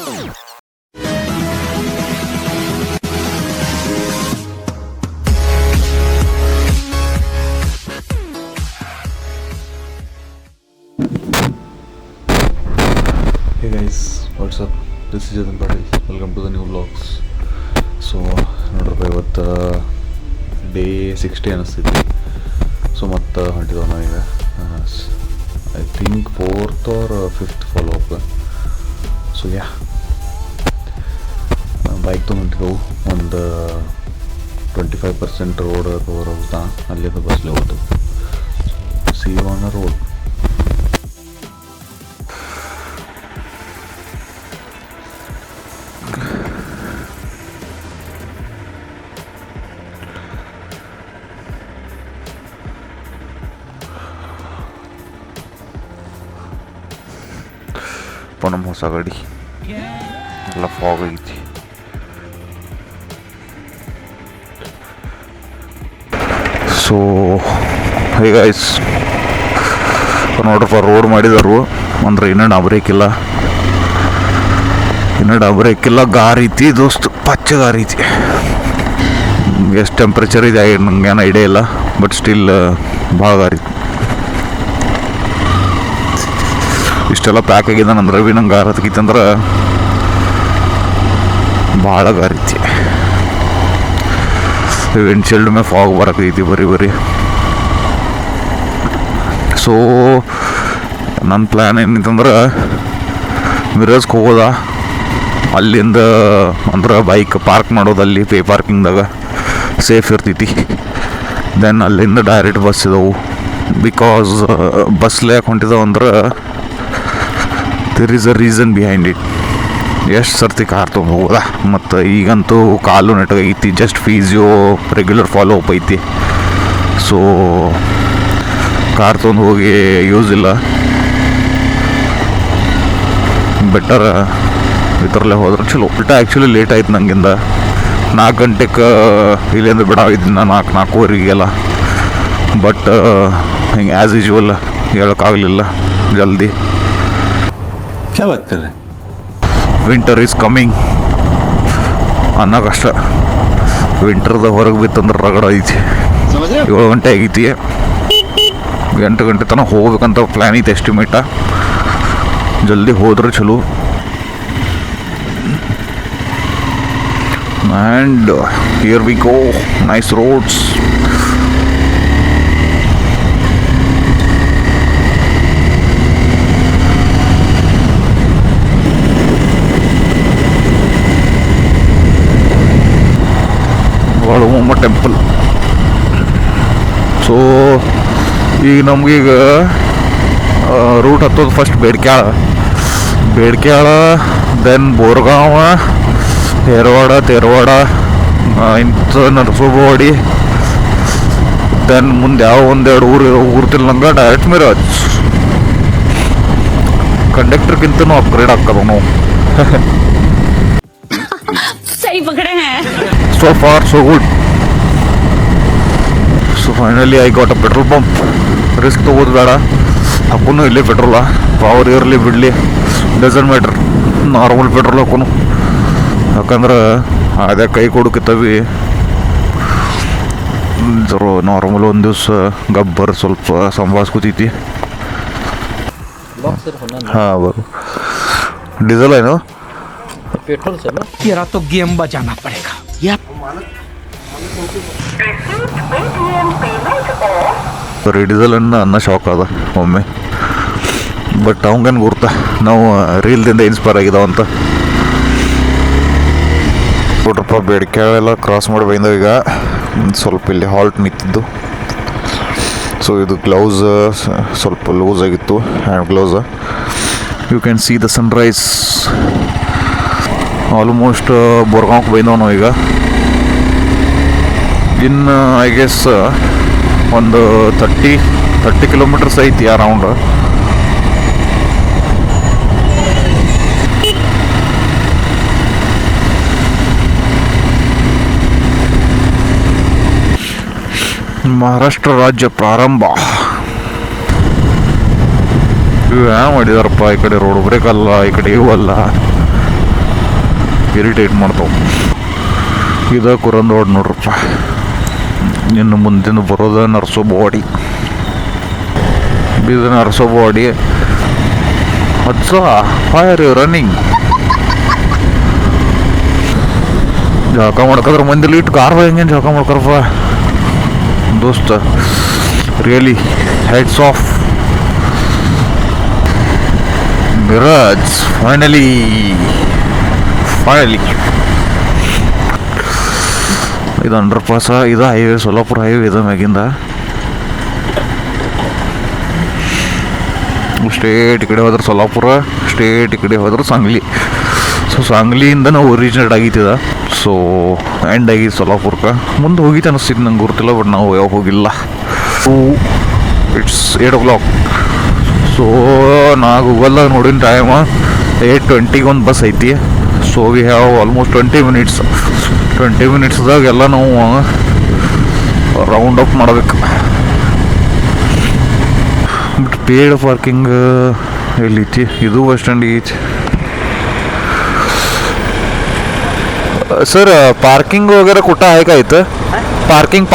Hey guys, what's up? This is Jatin Patil. Welcome to the new vlogs. So ನೋಡ್ರಪ್ಪ ಇವತ್ತು day 60 ಅನ್ನಿಸ್ತೈತಿ. So ಮತ್ತು ಹೊಂಟಿದ್ದೇವೆ ನಾವೀಗ I think 4th or 5th follow up. So yeah bike ತೊಗೊಂಡಿದ್ದೆವು. ಒಂದು 25% road cover ಆಗುತ್ತಾ, ಅಲ್ಲಿಂದ ಬಸ್ಲಿ ಹೋಗ್ತು. See on the road. ನಮ್ಮ ಹೊಸ ಗಾಡಿ ಎಲ್ಲ ಫಾಗ್ ಐತಿ. ಸೊ ಹೇ ಗೈಸ್, ನೋಡ್ರಪ್ಪ ರೋಡ್ ಮಾಡಿದರು ಅಂದ್ರೆ ಇನ್ನೂ ಡಾಬ್ರೇಕ್ ಇಲ್ಲ, ಗಾರ್ ಐತಿ ದೋಸ್ತ್, ಪಚ್ಚ ಗಾರ್ ಐತಿ. ಎಷ್ಟು ಟೆಂಪ್ರೇಚರ್ ಇದೆ ನಂಗೇನು ಐಡಿಯಾ ಇಲ್ಲ, ಬಟ್ ಸ್ಟಿಲ್ ಭಾಳ ಗಾರ್ ಐತಿ. ಇಷ್ಟೆಲ್ಲ ಪ್ಯಾಕ್ ಆಗಿದೆ ಅಂದ್ರೆ ಭೀ ನಂಗೆ ಗಾರ್ ಹತ್ತಕಿತ್ತಂದ್ರೆ ಭಾಳ ಗಾರ್ ಐತಿ. ವಿಂಡ್ಶೀಲ್ಡ್ ಮೇಲೆ ಫಾಗ್ ಬರಕೈತಿ ಬರೀ. ಸೊ ನನ್ನ ಪ್ಲ್ಯಾನ್ ಏನಿತ್ತಂದ್ರೆ ಮಿರಜ್ಗೆ ಹೋಗೋದ, ಅಲ್ಲಿಂದ ಅಂದ್ರೆ ಬೈಕ್ ಪಾರ್ಕ್ ಮಾಡೋದು ಅಲ್ಲಿ ಪೇ ಪಾರ್ಕಿಂಗ್ದಾಗ ಸೇಫ್ ಇರ್ತೈತಿ. ದೆನ್ ಅಲ್ಲಿಂದ ಡೈರೆಕ್ಟ್ ಬಸ್ ಇದಾವೆ. ಬಿಕಾಸ್ ಬಸ್ಲೆ ಯಾಕೆ ಹೊಂಟಿದಾವೆ ಅಂದ್ರೆ there is a reason behind it. ಎಷ್ಟು ಸರ್ತಿ ಕಾರ್ ತೊಗೊಂಡು ಹೋಗೋದ, ಮತ್ತು ಈಗಂತೂ ಕಾಲು ನೆಟ್ಟಗೈತಿ. Just physio regular follow up ಐತಿ. ಸೊ ಕಾರ್ ತೊಗೊಂಡು ಹೋಗಿ ಯೂಸ್ ಇಲ್ಲ, ಬೆಟರ್ ಇದರಲ್ಲೇ ಹೋದ್ರೆ ಚಲೋ. ಆ್ಯಕ್ಚುಲಿ ಲೇಟ್ ಆಯ್ತು ನನಗಿಂದ. 4 ಗಂಟೆಗೆ ಇಲ್ಲಿಂದ ಬಿಡಾವಿದ್ದೀನಿ, 4:30 ಬಟ್ ಹಿಂಗೆ ಆ್ಯಸ್ ಯೂಶ್ವಲ್ ಹೇಳೋಕ್ಕಾಗಲಿಲ್ಲ ಜಲ್ದಿ. ವಿಂಟರ್ ಈಸ್ ಕಮ್ಮಿಂಗ್ ಅನ್ನೋಕಷ್ಟ. ವಿಂಟರ್ದ ಹೊರಗೆ ಬಿತ್ತಂದ್ರೆ ರಗಡ ಐತಿ. 7 ಗಂಟೆ ಆಗೈತಿ, 8 ಗಂಟೆ ತನಕ ಹೋಗ್ಬೇಕಂತ ಪ್ಲ್ಯಾನ್ ಐತೆ ಎಸ್ಟಿಮೇಟ. ಜಲ್ದಿ ಹೋದ್ರೆ ಚಲೋ. And here we go, nice roads. Valuvamma temple. So ಈಗ ನಮಗೀಗ ರೂಟ್ ಹತ್ತೋದು ಫಸ್ಟ್ ಬೇಡ್ಕ್ಯಾಳ, ದೆನ್ ಬೋರ್ಗಾಂವ, ತೇರವಾಡ, ಇಂಥ ನರಸೋಬವಾಡಿ, ದೆನ್ ಮುಂದೆ ಯಾವ 1-2 ಊರ್ತಿಲ್ಲ ನಂಗೆ ಡೈರೆಕ್ಟ್ ಮಿರಾಜ್. ಕಂಡಕ್ಟರ್ಗಿಂತನೂ ಅಪ್ಗ್ರೇಡ್ ಆಗ್ತದ ನಾವು. So far so good. So finally I got a petrol pump. Risk ತೊಗೋದು ಬೇಡ, ಹಾಕೋನು ಇಲ್ಲೇ ಪೆಟ್ರೋಲ. ಪವರ್ ಇರಲಿ ಬಿಡಲಿ ಡಸಂಟ್ ಮ್ಯಾಟ್ರ್, ನಾರ್ಮಲ್ ಪೆಟ್ರೋಲ್ ಹಾಕೋನು. ಯಾಕಂದ್ರೆ ಅದೇ ಕೈ ಕೊಡೋಕಿತ್ತವಿ ನಾರ್ಮಲ್ ಒಂದು ದಿವಸ ಗಬ್ಬರ್ ಸ್ವಲ್ಪ ಸಂಭಾಳಿಸ್ಕೊತೈತಿ. ಹಾಂ ಬರು ಡೀಸೆಲ್ ಏನು पेट्रोल से ना तेरा तो गेम बजाना पड़ेगा या ಡೀಸೆಲನ್ನು ಅನ್ನ ಶಾಕ್ ಅದ ಒಮ್ಮೆ. ಬಟ್ ಅವಂಗೇನು ಗುರ್ತ, ನಾವು ರೀಲ್ದಿಂದ ಇನ್ಸ್ಪೈರ್ ಆಗಿದಾವಂತ. ನೋಡ್ರಪ್ಪ ಬೇಡಿಕೆಲ್ಲ ಕ್ರಾಸ್ ಮಾಡಿ ಬಂದವು. ಈಗ ಸ್ವಲ್ಪ ಇಲ್ಲಿ ಹಾಲ್ಟ್ ನಿಂತಿದ್ದು. ಸೊ ಇದು ಗ್ಲೌಸ್ ಸ್ವಲ್ಪ ಲೂಸ್ ಆಗಿತ್ತು, hand gloves. You can see the sunrise. Almost ಬೋರ್ಗಾಂವ್ಗೆ ಬಂದವು ನಾವು ಈಗ. ಇನ್ನು ಐ ಗೆಸ್ ಒಂದು 30 ಕಿಲೋಮೀಟರ್ಸ್ ಐತಿ ಅರೌಂಡ್. ಮಹಾರಾಷ್ಟ್ರ ರಾಜ್ಯ ಪ್ರಾರಂಭ. ಇವು ಯಾವ ಮಾಡಿದಾರಪ್ಪ, ಈ ಕಡೆ ರೋಡ್ ಬ್ರೇಕ್ ಅಲ್ಲ, ಈ ಕಡೆ ಇವಲ್ಲ. ಇರಿಟೇಟ್ ಮಾಡ್ತಾವೆ. ಇದು ಕುರಂದೋಡ್ ನೋಡ್ರಪ್ಪ. ಇನ್ನು ಮುಂದಿನ ಬರೋದ ನರ್ಸೋ ಬಾಡಿ. ಇದು ನರ್ಸೋ ಬಾಡಿ. ಅಜ್ಜ ಫೈರ್ ರನ್ನಿಂಗ್. ಜಳಕ ಮಾಡ್ಕೋದ್ರ ಮಂದಿಲಿ ಇಟ್ಟು ಕಾರ್ ಹೆಂಗೆ ಜಳಕ ಮಾಡ್ಕೊರಪ್ಪ ದೋಸ್ತ. Really heads off. Miraj finally ಇದು ಅಂಡರ್ ಪಾಸ. ಇದು ಹೈವೇ, ಸೊಲ್ಲಾಪುರ ಹೈವೇ. ಇದು ಮ್ಯಾಗಿಂದ ಸ್ಟೇಟ್ ಈ ಕಡೆ ಹೋದ್ರೆ ಸೊಲ್ಲಾಪುರ, ಸ್ಟೇಟ್ ಈ ಕಡೆ ಹೋದ್ರೆ ಸಾಂಗ್ಲಿ. ಸೊ ಸಾಂಗ್ಲಿಯಿಂದ ನಾವು ಒರಿಜಿನೇಟ್ ಆಗಿತ್ತಿದ. ಸೊ ಎಂಡ್ ಆಗಿದ್ದು ಸೊಲ್ಲಾಪುರಕ್ಕೆ. ಮುಂದೆ ಹೋಗಿತ್ತು ಅನ್ನಿಸ್ತಿದ್ದು ನಂಗೆ ಗೊತ್ತಿಲ್ಲ, ಬಟ್ ನಾವು ಯಾವಾಗ ಹೋಗಿಲ್ಲ. It's 8 o'clock. ಸೊ ನಾ ಗೂಗಲ್ದಾಗ ನೋಡಿನ ಟೈಮ್ 8:20 ಒಂದು ಬಸ್ ಐತಿ. So we have almost 20 minutes. 20 minutesದಾಗ ಎಲ್ಲ ನಾವು ರೌಂಡ್ ಅಪ್ ಮಾಡಬೇಕು. ಬಟ್ ಪೇಡ್ ಪಾರ್ಕಿಂಗ್ ಎಲ್ಲೈತಿ? ಇದು ಬಸ್ ಸ್ಟ್ಯಾಂಡಿಗೆ ಐತಿ सर. पार्किंग वगैरह कुठं आहे का इथं? पार्किंग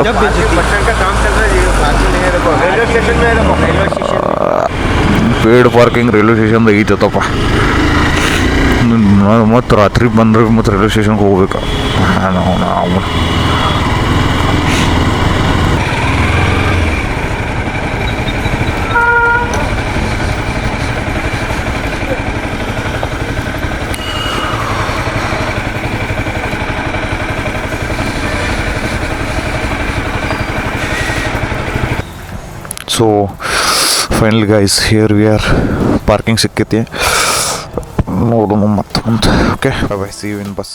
जब बस स्टैंड का काम चल रहा है, पार्किंग नहीं है. देखो रेलवे स्टेशन में है, देखो railway station paid parking railway ಸ್ಟೇಷನ್ದಾಗ ಐತಪ್ಪ. ಮತ್ತು ರಾತ್ರಿ ಬಂದ್ರೆ ಮತ್ತು ರೈಲ್ವೆ ಸ್ಟೇಷನ್ಗೆ ಹೋಗ್ಬೇಕು ನಾವು. So final guys, here we are. ಪಾರ್ಕಿಂಗ್ ಸಿಕ್ಕೈತಿ, ನೋಡೋಣ ಮತ್ತೆ ಮುಂದೆ. Okay bye, see you in bus.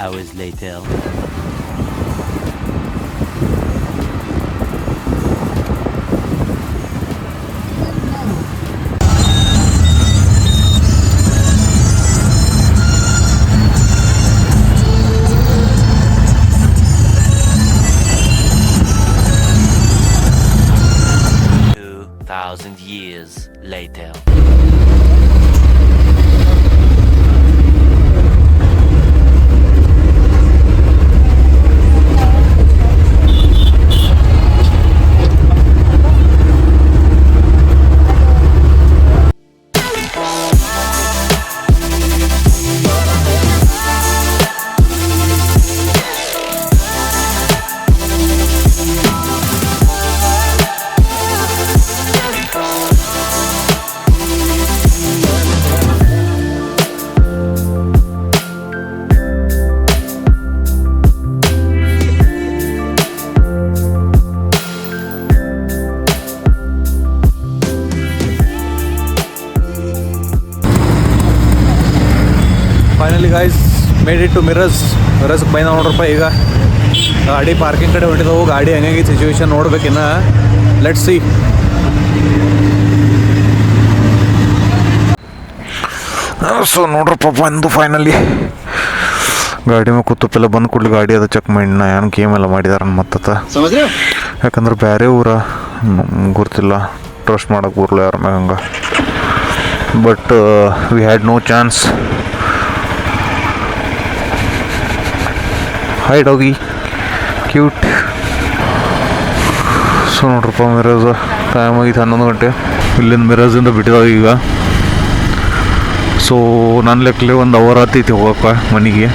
Hours later. Years later. Finally guys made it to ಮಿರಜ್ಗೆ ಬೈದ ನೋಡ್ರಪ್ಪ. ಈಗ ಗಾಡಿ ಪಾರ್ಕಿಂಗ್ ಕಡೆ ಹೊಂಟಿದವು. ಗಾಡಿ ಹೆಂಗಾಗಿ ಸಿಚುವೇಶನ್ ನೋಡ್ಬೇಕಿನ್ನ. Let's see. ಸೊ ನೋಡ್ರಪ್ಪ, ಬಂದು ಫೈನಲಿ ಗಾಡಿ ಮೇಲೆ ಕೂತಪ್ಪೆಲ್ಲ ಬಂದು ಕೂಡಲಿ ಗಾಡಿ ಅದು ಚೆಕ್ ಮಾಡಿ ನಾ ಏನು ಗೇಮ್ ಎಲ್ಲ ಮಾಡಿದಾರ ಮತ್ತ. ಯಾಕಂದ್ರೆ ಬೇರೆ ಊರ ಗೊತ್ತಿಲ್ಲ, ಟ್ರಸ್ಟ್ ಮಾಡೋಕೆ ಬರಲ್ಲ ಯಾರ ಮ್ಯಾಗ ಹಂಗೆ. But we had no chance. Hi doggy, cute. So ನೋಡ್ರಪ್ಪ, ಮಿರಾಜ್ ಟೈಮ್ ಆಗಿತ್ತು 11 ಗಂಟೆ. ಇಲ್ಲಿಂದ ಮಿರಾಜಿಂದ ಬಿಟ್ಟಿದಾಗ ಈಗ. ಸೊ ನನ್ನ ಲೆಕ್ಕಲೆ 1 ಅವರ್ ಆತೈತಿ ಹೋಗಕ್ಕೆ ಮನೆಗೆ.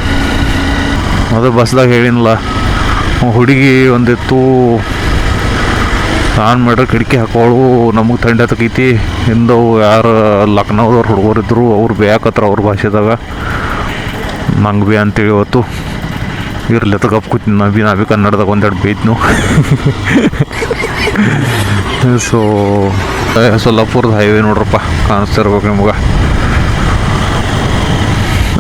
ಅದು ಬಸ್ದಾಗ ಹೇಳಿನಲ್ಲ, ಹುಡುಗಿ ಒಂದಿತ್ತು ಆನ್ ಮಾಡ್ರೆ ಕಿಟಕಿ ಹಾಕೋಳು ನಮಗೆ ಥಂಡಿ ಹತ್ತಕೈತಿ ಹಿಂದವು ಯಾರು ಲಕ್ನೋದವ್ರು ಹುಡುಗರಿದ್ರು ಅವ್ರು ಬೇಕತ್ರ ಅವ್ರ ಭಾಷೆದಾಗ ನಂಗೆ ಭೀ ಅಂತೇಳಿ ಇವತ್ತು ಇರ್ಲಿ ತಗಪ್ ಕೂತೀನಿ ನಾ ಭೀ ಕನ್ನಡದಾಗ ಒಂದೆರಡು ಬೇಯ್ತು ಸೊ ಸೊಲ್ಲಾಪುರದ ಹೈವೇ ನೋಡ್ರಪ್ಪ ಕಾಣಿಸ್ತಾ ಇರ್ಬೇಕು ನಿಮ್ಗೆ.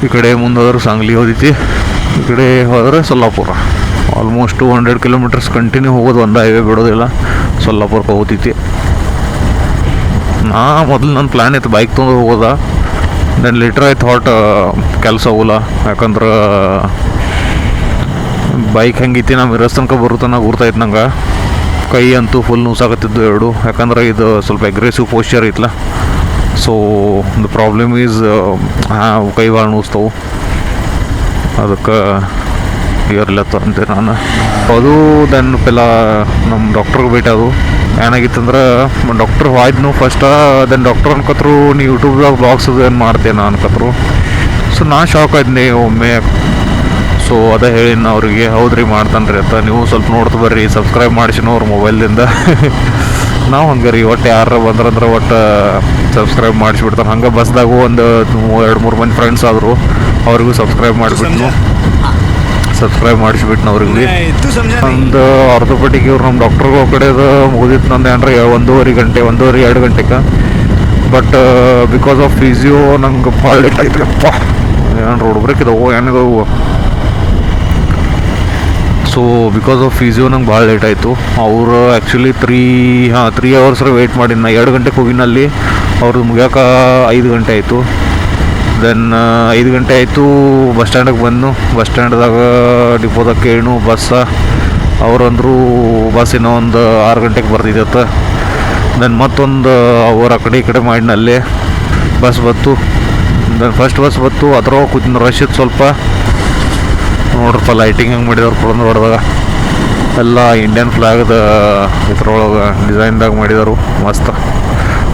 ಈ ಕಡೆ ಮುಂದೋದ್ರೆ ಸಾಂಗ್ಲಿ ಹೋದೈತಿ, ಈ ಕಡೆ ಹೋದ್ರೆ ಸೊಲ್ಲಾಪುರ. ಆಲ್ಮೋಸ್ಟ್ 200 ಕಿಲೋಮೀಟರ್ಸ್ ಕಂಟಿನ್ಯೂ ಹೋಗೋದು, ಒಂದು ಹೈವೇ ಬಿಡೋದಿಲ್ಲ. ಸೊಲ್ಲಾಪುರಕ್ಕೆ ಹೋಗ್ತೈತಿ. ಮೊದಲು ನನ್ನ ಪ್ಲ್ಯಾನ್ ಇತ್ತು ಬೈಕ್ ತೊಗೊಂಡು ಹೋಗೋದ. ದೆನ್ ಲಿಟ್ರ್ ಐ ಥಾಟ್ ಕೆಲಸ ಹೋಗಲ್ಲ, ಯಾಕಂದ್ರೆ ಬೈಕ್ ಹೆಂಗೈತಿ ನಾ ಮಿರಸ್ ತನಕ ಬರುತ್ತಾನ ಗುರ್ತಾಯ್ತು ನಂಗೆ. ಕೈ ಅಂತೂ ಫುಲ್ ನುಸಾಕತ್ತಿದ್ದು ಎರಡು, ಯಾಕಂದ್ರೆ ಇದು ಸ್ವಲ್ಪ ಅಗ್ರೆಸಿವ್ ಪೋಸ್ಚರ್ ಐತಲ್ಲ. ಸೊ ದ ಪ್ರಾಬ್ಲಮ್ ಈಸ್ ಕೈ ಭಾಳ ನುಸ್ತವು, ಅದಕ್ಕೆ ಇರ್ಲತ್ತ ಅಂತೆ ನಾನು ಅದು. ದೆನ್ ಪೆಲ್ಲ ನಮ್ಮ ಡಾಕ್ಟ್ರಿಗೆ ಭೇಟಿ ಅದು ಏನಾಗಿತ್ತಂದ್ರೆ ಡಾಕ್ಟ್ರ್ ಹೋಯ್ತು ಫಸ್ಟ. ದೆನ್ ಡಾಕ್ಟ್ರ್ ಅನ್ಕತ್ರು ನೀ ಯೂಟ್ಯೂಬ್ದಾಗ ಬ್ಲಾಗ್ಸ್ ಅದು ಏನು ಮಾಡ್ತೇನೆ ಅನ್ಕತ್ರು. ಸೊ ನಾ ಶಾಕ್ ಆಯ್ತು ಒಮ್ಮೆ. ಸೊ ಅದೇ ಹೇಳಿನ ಅವ್ರಿಗೆ, ಹೌದ್ರಿ ಮಾಡ್ತಾನೆ ರೀ ಅಂತ, ನೀವು ಸ್ವಲ್ಪ ನೋಡ್ತಾ ಬರ್ರಿ, ಸಬ್ಸ್ಕ್ರೈಬ್ ಮಾಡಿಸಿನೋ ಅವ್ರ ಮೊಬೈಲ್ದಿಂದ. ನಾವು ಹಂಗೆ ರೀ, ಒಟ್ಟು ಯಾರು ಬಂದ್ರಂದ್ರೆ ಒಟ್ಟು ಸಬ್ಸ್ಕ್ರೈಬ್ ಮಾಡಿಸ್ಬಿಡ್ತಾರೆ. ಹಂಗೆ ಬಸ್ದಾಗೂ ಒಂದು 2-3 ಮಂದಿ ಫ್ರೆಂಡ್ಸ್ ಆದರು, ಅವ್ರಿಗೂ ಸಬ್ಸ್ಕ್ರೈಬ್ ಮಾಡಿಸ್ಬಿಟ್ನು ಅವ್ರಿಗೆ. ಒಂದು ಆರ್ಥೋಪೆಟಿಕ್ ಇವ್ರು ನಮ್ಮ ಡಾಕ್ಟ್ರಿಗೂ ಕಡೆದು ಮುಗಿದಿತ್ತು ನಂದು ಏನ್ರಿ 1.5 ಗಂಟೆಗೆ. ಬಟ್ ಬಿಕಾಸ್ ಆಫ್ ಫಿಸಿಯೋ ನಂಗೆ ಭಾಳ ಲೇಟ್ ಆಯ್ತು ಅಪ್ಪ. ಏನು ರೋಡ್ ಬ್ರೇಕ್ ಇದಾವೆ ಏನಿದಾವು. ಸೊ ಬಿಕಾಸ್ ಆಫ್ ಫಿಸಿಯೋ ನಂಗೆ ಭಾಳ ಲೇಟ್ ಆಯಿತು. ಅವರು ಆ್ಯಕ್ಚುಲಿ 3 ಅವರ್ಸ್ ವೆಯ್ಟ್ ಮಾಡಿನ. 2 ಗಂಟೆಗೆ ಹೋಗಿನಲ್ಲಿ, ಅವ್ರದ್ದು ಮುಗಿಯೋಕೆ 5 ಗಂಟೆ ಆಯಿತು. ದೆನ್ 5 ಗಂಟೆ ಆಯಿತು, ಬಸ್ ಸ್ಟ್ಯಾಂಡಿಗೆ ಬಂದು ಬಸ್ ಸ್ಟ್ಯಾಂಡ್ದಾಗ ಡಿಪೋದಾಗ ಕೇಳು ಬಸ್ಸ. ಅವ್ರಂದ್ರು ಬಸ್ ಇನ್ನೂ ಒಂದು 6 ಗಂಟೆಗೆ ಬರ್ತಿದ್ದತ್ತ. ದೆನ್ ಮತ್ತೊಂದು ಅವ್ರು ಆ ಕಡೆ ಈ ಕಡೆ ಮಾಡಿನಲ್ಲಿ ಬಸ್ ಬತ್ತು. ದೆನ್ ಫಸ್ಟ್ ಬಸ್ ಬತ್ತು, ಅದ್ರೊಳಗೆ ಕೂತಿನ ರಶ್ ಇತ್ತು ಸ್ವಲ್ಪ. ನೋಡ್ರಪ್ಪ ಲೈಟಿಂಗ್ ಹೆಂಗೆ ಮಾಡಿದವ್ರು ಕೊಡಂದು ಹೊಡೆದಾಗ ಎಲ್ಲ ಇಂಡಿಯನ್ ಫ್ಲಾಗ್ದ ಇದ್ರೊಳಗೆ ಡಿಸೈನ್ದಾಗ ಮಾಡಿದರು ಮಸ್ತ್.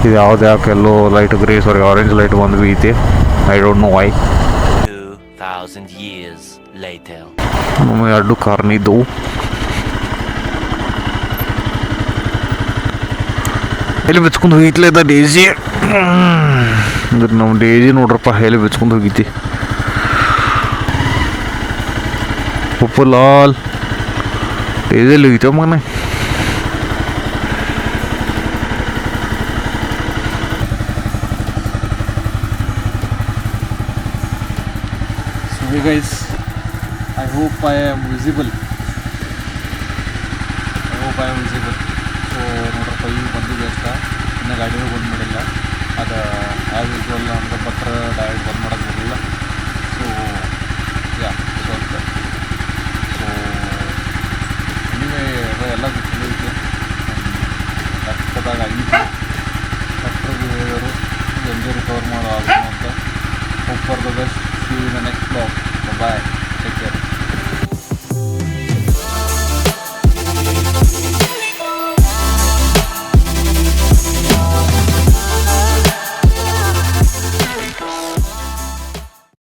ಇದು ಯಾಕೆ ಎಲ್ಲೋ ಲೈಟ್ ಆರೆಂಜ್ ಲೈಟ್ ಬಂದು ಐತಿ. I don't know why. 2000 years later. ನಮ್ಮ 2 ಕಾರ್ನಿದ್ದವು. ಎಲ್ಲಿ ಬೆಚ್ಕೊಂಡು ಹೋಗಿತ್ಲ ಇದ್ದ ಡೇಜಿ. ನಮ್ಮ ಡೇಜಿ ನೋಡ್ರಪ್ಪ ಎಲ್ಲಿ ಬೆಚ್ಕೊಂಡು ಹೋಗಿತಿ. ಪಪ್ಪುಲಾಲ್ ಡೇಜಲ್ಲಿ ಹೋಗಿತ್ತವ ಮಗನ. Hey guys, I hope I am visible. So ನೋಡ್ರಪ್ಪ ಈಗ ಬಂದಿದೆ ಅಷ್ಟ, ಇನ್ನು ಗಾಡಿನೂ ಬಂದ್ ಮಾಡಿಲ್ಲ. ಅದು ಆ್ಯಸ್ ಯೂಸ್ವಲ್ ಅಂದ್ರೆ ಪತ್ರ ಡೈರೆಕ್ಟ್ ಬಂದ್ ಮಾಡೋಕ್ಕೆ ಬರಲಿಲ್ಲ. ಸೊ ಸ್ವಲ್ಪ ನೀವೇ ಎಲ್ಲ ಚಲೋ ಐತೆ. ಕಷ್ಟದಾಗ ಆಗಿತ್ತು, ಡಾಕ್ಟ್ರಿಗೆ ಹೇಳಿದರು ಜಲ್ದಿ ರಿಕವರ್ ಮಾಡೋ ಅಂತ. Hope for the best. See you in the next vlog. Bye-bye. Take care.